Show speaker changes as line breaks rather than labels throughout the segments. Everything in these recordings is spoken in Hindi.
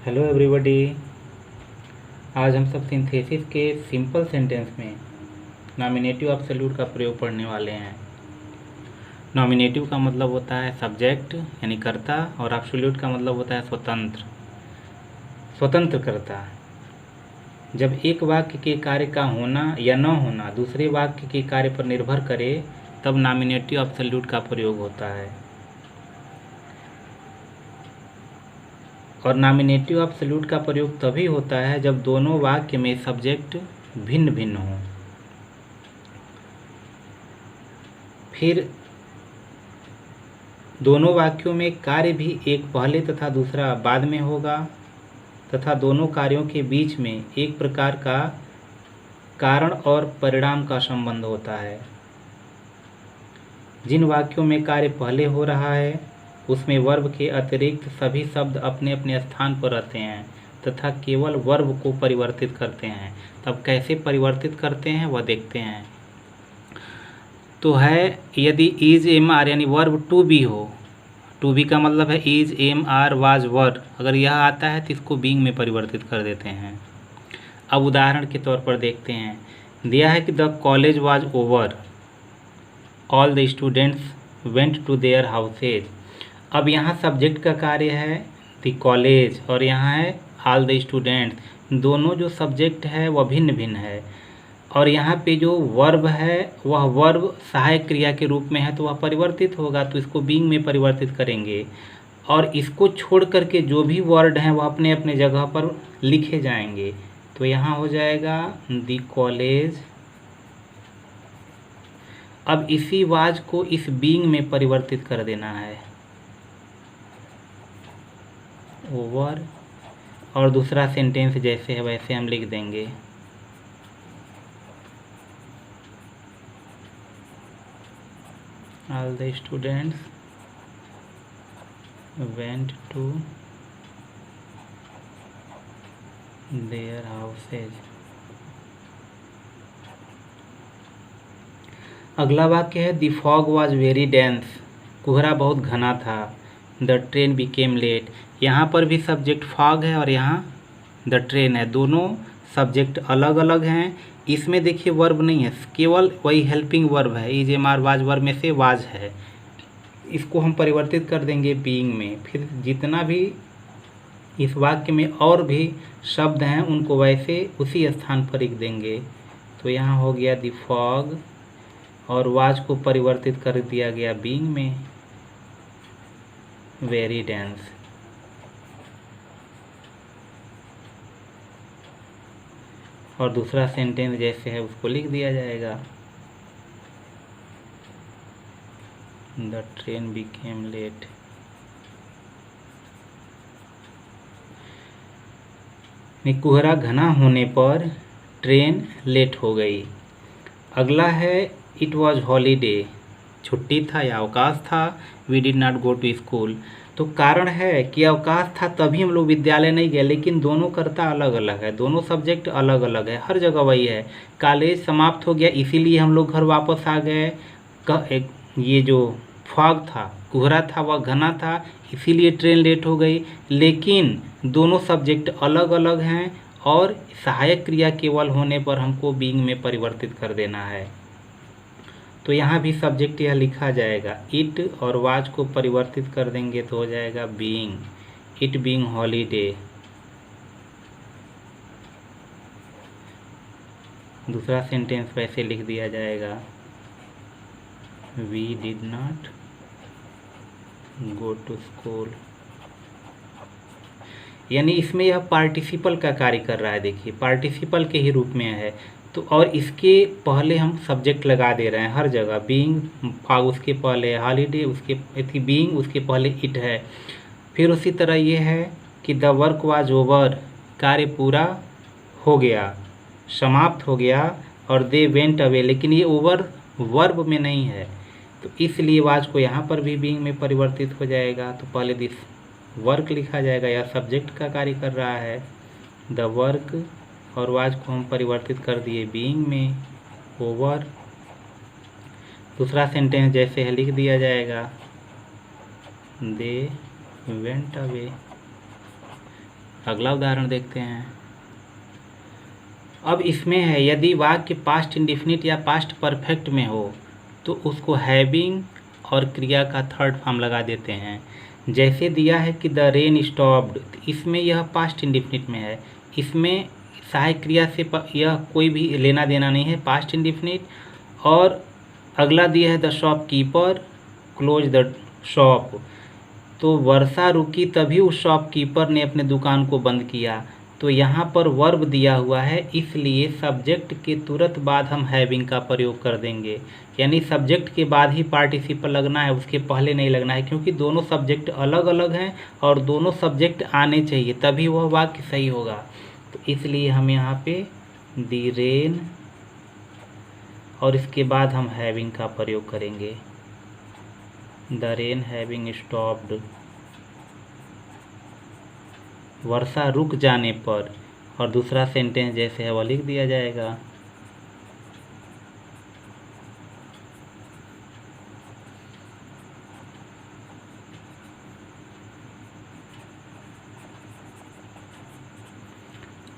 Hello everybody. आज हम सब सिंथेसिस के सिंपल सेंटेंस में नॉमिनेटिव एब्सोल्यूट का प्रयोग पढ़ने वाले हैं। नॉमिनेटिव का मतलब होता है सब्जेक्ट यानी कर्ता, और एब्सोल्यूट का मतलब होता है स्वतंत्र कर्ता। जब एक वाक्य के कार्य का होना या न होना दूसरे वाक्य के कार्य पर निर्भर करे तब नॉमिनेटिव एब्सोल्यूट का प्रयोग होता है। और नॉमिनेटिव एब्सोल्यूट का प्रयोग तभी होता है जब दोनों वाक्य में सब्जेक्ट भिन्न भिन्न हों। फिर दोनों वाक्यों में कार्य भी एक पहले तथा दूसरा बाद में होगा, तथा दोनों कार्यों के बीच में एक प्रकार का कारण और परिणाम का संबंध होता है। जिन वाक्यों में कार्य पहले हो रहा है उसमें वर्ब के अतिरिक्त सभी शब्द अपने अपने स्थान पर रहते हैं तथा केवल वर्ब को परिवर्तित करते हैं। तब कैसे परिवर्तित करते हैं वह देखते हैं। तो है, यदि इज एम आर यानी वर्ब टू बी हो, टू बी का मतलब है is am are was were, अगर यह आता है तो इसको बीइंग में परिवर्तित कर देते हैं। अब उदाहरण के तौर पर देखते हैं, दिया है कि the college was over, all the students went to their houses. अब यहाँ सब्जेक्ट का कार्य है द कॉलेज और यहाँ है ऑल द स्टूडेंट्स। दोनों जो सब्जेक्ट है वह भिन्न भिन्न है, और यहाँ पे जो वर्ब है वह वर्ब सहायक क्रिया के रूप में है तो वह परिवर्तित होगा, तो इसको बीइंग में परिवर्तित करेंगे। और इसको छोड़ करके जो भी वर्ड हैं वह अपने अपने जगह पर लिखे जाएंगे। तो यहाँ हो जाएगा द कॉलेज। अब इसी वाज को इस बीइंग में परिवर्तित कर देना है, ओवर, और दूसरा सेंटेंस जैसे है वैसे हम लिख देंगे। All the students went to their houses. अगला वाक्य है the fog was very dense, कोहरा बहुत घना था। द ट्रेन बिकेम लेट, यहाँ पर भी सब्जेक्ट फॉग है और यहाँ द ट्रेन है, दोनों सब्जेक्ट अलग अलग हैं। इसमें देखिए वर्ब नहीं है, केवल वही हेल्पिंग वर्ब है, is am are was verb में से वाज है। इसको हम परिवर्तित कर देंगे बीइंग में। फिर जितना भी इस वाक्य में और भी शब्द हैं उनको वैसे उसी स्थान पर लिख देंगे। तो यहाँ हो गया द फॉग और वाज को परिवर्तित कर दिया गया बीइंग में, वेरी डेंस। और दूसरा सेंटेंस जैसे है उसको लिख दिया जाएगा, द ट्रेन बिकेम लेट। कोहरा घना होने पर ट्रेन लेट हो गई। अगला है इट वॉज हॉलीडे, छुट्टी था या अवकाश था। We did not go to school, तो कारण है कि अवकाश था तभी हम लोग विद्यालय नहीं गए, लेकिन दोनों कर्ता अलग अलग है, दोनों सब्जेक्ट अलग अलग है, हर जगह वही है। कॉलेज समाप्त हो गया इसीलिए हम लोग घर वापस आ गए। ये जो फॉग था, कोहरा था, वह घना था इसीलिए ट्रेन लेट हो गई, लेकिन दोनों सब्जेक्ट अलग अलग हैं और सहायक क्रिया केवल होने पर हमको बीइंग में परिवर्तित कर देना है। तो यहाँ भी सब्जेक्ट यह लिखा जाएगा, इट और वाज को परिवर्तित कर देंगे तो हो जाएगा बीइंग, इट बीइंग हॉलीडे। दूसरा सेंटेंस वैसे लिख दिया जाएगा, we did not go to school. यानी इसमें यह पार्टिसिपल का कार्य कर रहा है, देखिए पार्टिसिपल के ही रूप में है। तो और इसके पहले हम सब्जेक्ट लगा दे रहे हैं हर जगह, बीइंग फॉग उसके पहले, हॉलीडे उसके बीइंग उसके पहले इट है। फिर उसी तरह ये है कि द वर्क वाज ओवर, कार्य पूरा हो गया, समाप्त हो गया, और दे वेंट अवे, लेकिन ये ओवर वर्ब में नहीं है तो इसलिए वाज को यहाँ पर भी बीइंग में परिवर्तित हो जाएगा। तो पहले दिस वर्क लिखा जाएगा, यह सब्जेक्ट का कार्य कर रहा है द वर्क, और वाज को हम परिवर्तित कर दिए बीइंग में, ओवर। दूसरा सेंटेंस जैसे है लिख दिया जाएगा, दे वेंट अवे। अगला उदाहरण देखते हैं। अब इसमें है यदि वाक्य पास्ट इंडिफिनिट या पास्ट परफेक्ट में हो तो उसको हैविंग और क्रिया का थर्ड फॉर्म लगा देते हैं। जैसे दिया है कि द रेन स्टॉप्ड, इसमें यह पास्ट इंडिफिनिट में है, इसमें सहायक क्रिया से यह कोई भी लेना देना नहीं है, पास्ट इंडिफिनिट। और अगला दिया है the shopkeeper close the shop, तो वर्षा रुकी तभी उस शॉपकीपर ने अपने दुकान को बंद किया। तो यहाँ पर वर्ब दिया हुआ है, इसलिए सब्जेक्ट के तुरंत बाद हम हैविंग का प्रयोग कर देंगे, यानी सब्जेक्ट के बाद ही पार्टिसिपल लगना है, उसके पहले नहीं लगना है, क्योंकि दोनों सब्जेक्ट अलग अलग हैं और दोनों सब्जेक्ट आने चाहिए तभी वह वाक्य सही होगा। तो इसलिए हम यहाँ पे दी रेन और इसके बाद हम हैविंग का प्रयोग करेंगे, द रेन हैविंग स्टॉप्ड, वर्षा रुक जाने पर, और दूसरा सेंटेंस जैसे है वह लिख दिया जाएगा।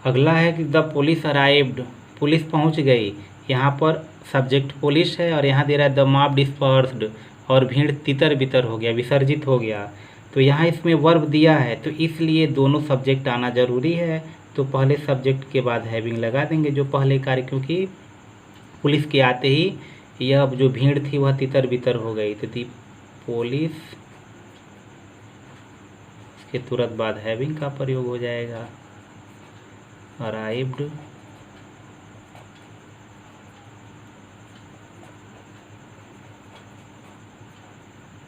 अगला है कि द पुलिस अराइव्ड, पुलिस पहुंच गई। यहाँ पर सब्जेक्ट पुलिस है और यहाँ दे रहा है द मॉब डिस्पर्स्ड, और भीड़ तितर बितर हो गया, विसर्जित हो गया। तो यहाँ इसमें वर्ब दिया है, तो इसलिए दोनों सब्जेक्ट आना जरूरी है। तो पहले सब्जेक्ट के बाद हैविंग लगा देंगे जो पहले कार्य, क्योंकि पुलिस के आते ही यह जो भीड़ थी वह तितर बितर हो गई। तो दी पुलिस, इसके तुरंत बाद हैविंग का प्रयोग हो जाएगा, अराइव्ड,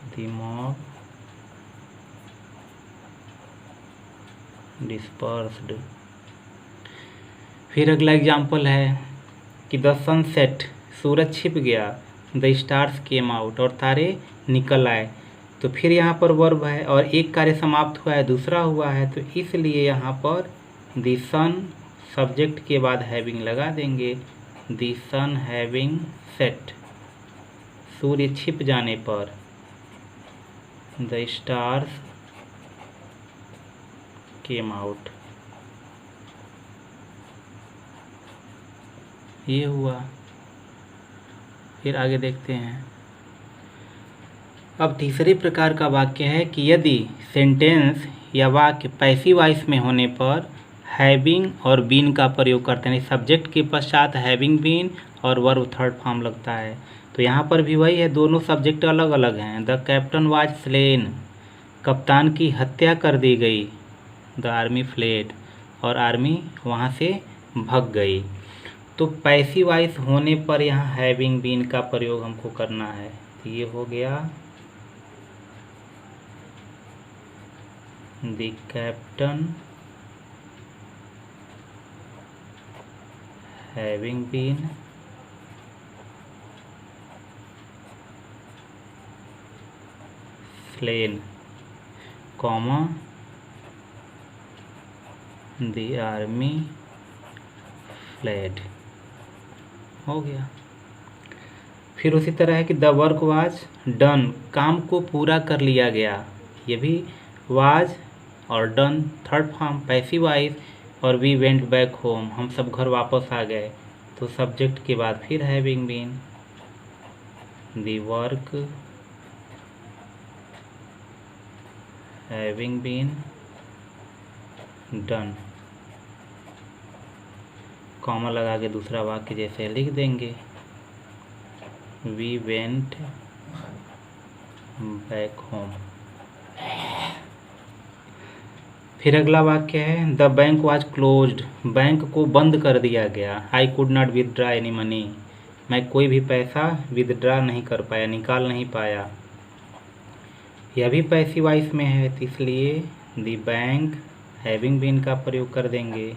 द मॉब डिस्पर्स्ड। फिर अगला एग्जाम्पल है कि द सनसेट, सूरज छिप गया, द स्टार्स केम आउट, और तारे निकल आए। तो फिर यहाँ पर वर्ब है और एक कार्य समाप्त हुआ है, दूसरा हुआ है, तो इसलिए यहाँ पर द सन सब्जेक्ट के बाद हैविंग लगा देंगे, द सन हैविंग सेट, सूर्य छिप जाने पर, द स्टार्स केम आउट। ये हुआ। फिर आगे देखते हैं। अब तीसरे प्रकार का वाक्य है कि यदि सेंटेंस या वाक्य पैसिव वॉइस में होने पर हैविंग और बीन का प्रयोग करते हैं, सब्जेक्ट के पश्चात हैविंग बीन और वर्ब थर्ड फॉर्म लगता है। तो यहाँ पर भी वही है, दोनों सब्जेक्ट अलग अलग हैं। द कैप्टन वाज स्लेन, कप्तान की हत्या कर दी गई, द आर्मी फ्लेड, और आर्मी वहाँ से भग गई। तो पैसिव वॉइस होने पर यहाँ हैविंग बीन का प्रयोग हमको करना है। तो ये हो गया the captain having been slain, comma the army fled, हो गया। फिर उसी तरह है कि द वर्क वाज डन, काम को पूरा कर लिया गया। ये भी वाज और done third form passive voice, और वी वेंट बैक होम, हम सब घर वापस आ गए। तो सब्जेक्ट के बाद फिर having been, the work having been done, comma लगा के दूसरा वाक्य जैसे लिख देंगे, वी वेंट बैक होम। फिर अगला वाक्य है the bank was closed, bank को बंद कर दिया गया। I could not withdraw any money, मैं कोई भी पैसा विदड्रा नहीं कर पाया, निकाल नहीं पाया। यह भी पैसिव वॉइस में है, तो इसलिए द बैंक हैविंग बीन का प्रयोग कर देंगे।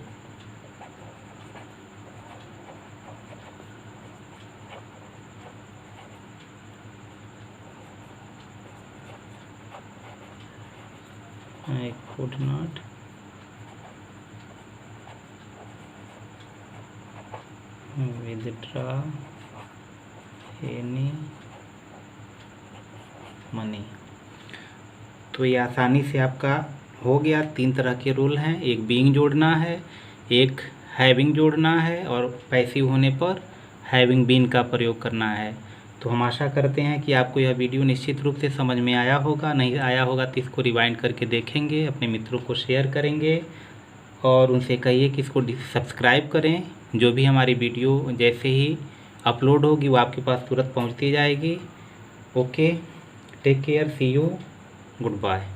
I could not withdraw any money। तो ये आसानी से आपका हो गया। 3 तरह के रूल हैं, एक बीइंग जोड़ना है, एक हैविंग जोड़ना है और पैसिव होने पर हैविंग बीन का प्रयोग करना है। तो हम आशा करते हैं कि आपको यह वीडियो निश्चित रूप से समझ में आया होगा। नहीं आया होगा तो इसको रिवाइंड करके देखेंगे, अपने मित्रों को शेयर करेंगे और उनसे कहिए कि इसको सब्सक्राइब करें। जो भी हमारी वीडियो जैसे ही अपलोड होगी वो आपके पास तुरंत पहुंचती जाएगी। Okay, take care, see you, good bye.